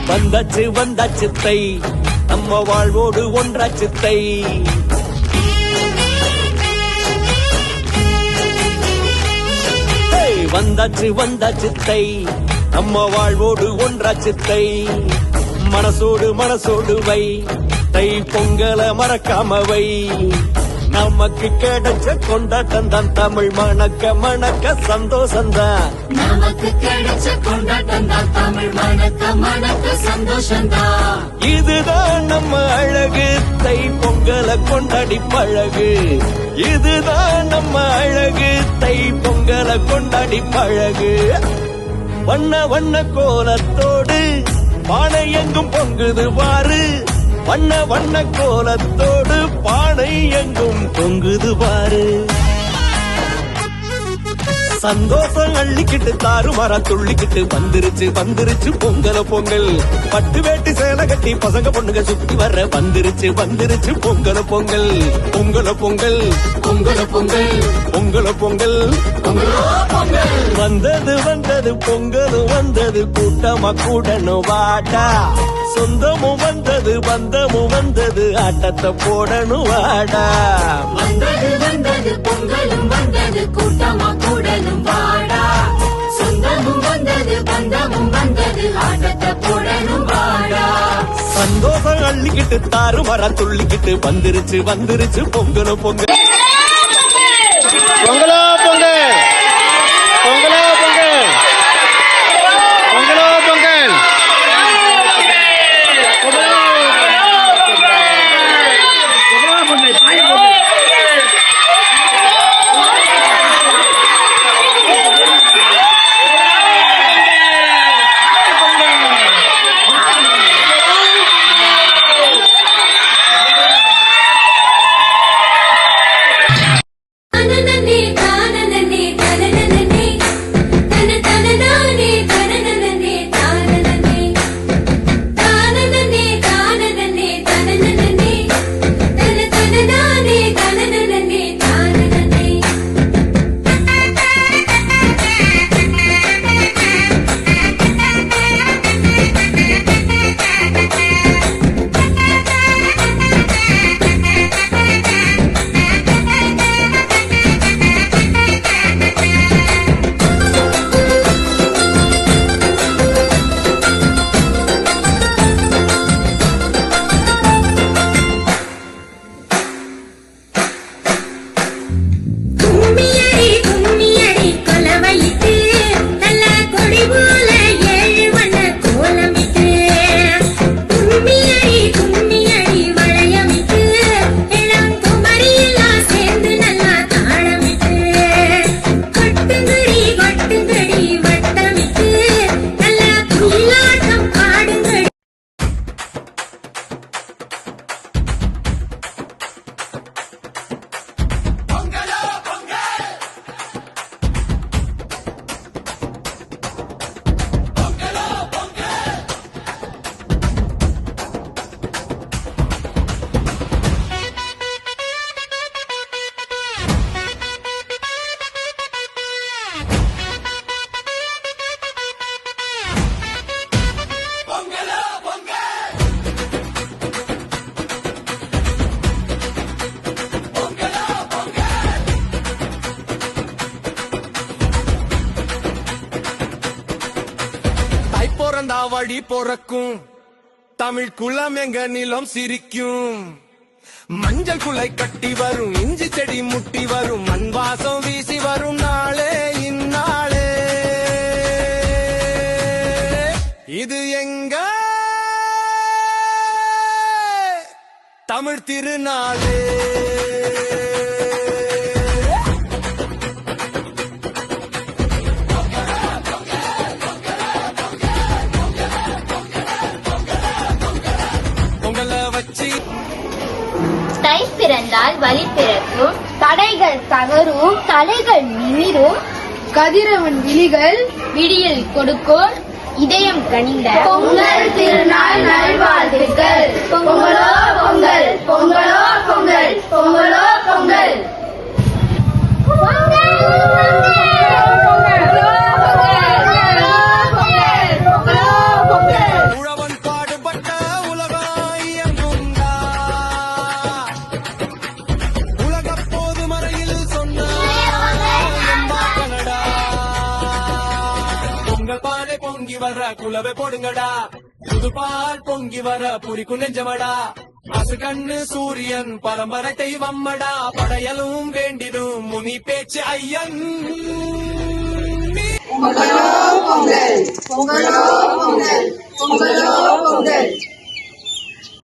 வந்தாச்சு வந்தாச்சு தை, நம்ம வாழ்வோடு ஒன்றாச்சு தை. வந்தாச்சு வந்தாச்சு தை, நம்ம வாழ்வோடு ஒன்றாச்சு தை. மனசோடு மனசோடு வை, தை பொங்கல மறக்காம வை. நமக்கு கிடைச்ச கொண்டாட்டம் தான், தமிழ் மணக்க மணக்க சந்தோஷம்தான். நமக்கு கிடைச்ச கொண்டாட்டம் தான், தமிழ் மணக்க மணக்க சந்தோஷம்தான். இதுதான் நம்ம அழகு, தை பொங்கல கொண்டாடி பழகு. இதுதான் நம்ம அழகு, தை பொங்கல கொண்டாடி பழகு. வண்ண வண்ண கோலத்தோடு பானை எங்கும் பொங்குது பாரு. வண்ண வண்ண கோலத்தோடு பானை எங்கும் பொங்குது பாரு. சந்தோஷம் அள்ளிக்கிட்டு தாறு மரம் துள்ளிக்கிட்டு வந்துருச்சு வந்துருச்சு பொங்கல பொங்கல். பட்டு வேட்டி சேலை கட்டி பசங்க பொண்ணுங்க சுத்தி வர்ற வந்துருச்சு வந்துருச்சு பொங்கல பொங்கல். பொங்கல பொங்கல் பொங்கல பொங்கல் பொங்கல பொங்கல் பொங்கல். வந்தது வந்தது பொங்கலும் வந்தது, கூட்டமா கூடணும் வாடா. சொந்தமும் வந்தது பந்தமும் வந்தது, ஆட்டத்தை போடணும் வாடா. வந்தது வந்தது பொங்கலும் வந்தது, கூட்டமா கூடலும் வாடா. சொந்தமும் வந்தது பந்தமும் வந்தது, ஆட்டத்தை போடணும் வாடா. சந்தோஷம் அள்ளிக்கிட்டு தாறு மரம் துள்ளிக்கிட்டு வந்துருச்சு வந்துருச்சு பொங்கல பொங்கல். பொங்கலோ பொங்கல் பொங்கலோ பொங்கல் பொங்கலோ பொங்கல். வழி பொறக்கும் தமிழ் குளம் எங்க நிலம் சிரிக்கும். மஞ்சள் குலை கட்டி வரும், இஞ்சி செடி முட்டி வரும், மண் வாசம் வீசி வரும் நாளே இந்நாளே. இது எங்க தமிழ் திருநாளே. தை பிறந்தால் வழி பிறக்கும், தடைகள் தகரும், தலைகள் நிமிரும், கதிரவன் விழிகள் விடியல் கொடுக்கும், இதயம் கனிந்த பொங்கல் திருநாள் நல்வாழ்த்துக்கள். பொங்கலோ பொங்கல் பொங்கலோ பொங்கல் பொங்கலோ பொங்கல். உழவன் வர குலவை போடுங்கடா புதுபால் பொங்கி வர புரிக்கும் நெஞ்சமடா அசு கண்ணு சூரியன் பரம்பரை தெய்வம்மடா படையலும் வேண்டிடும் முனி பேச்சு ஐயன் பொங்கலோ பொங்கல் பொங்கலோ பொங்கல் பொங்கலோ பொங்கல்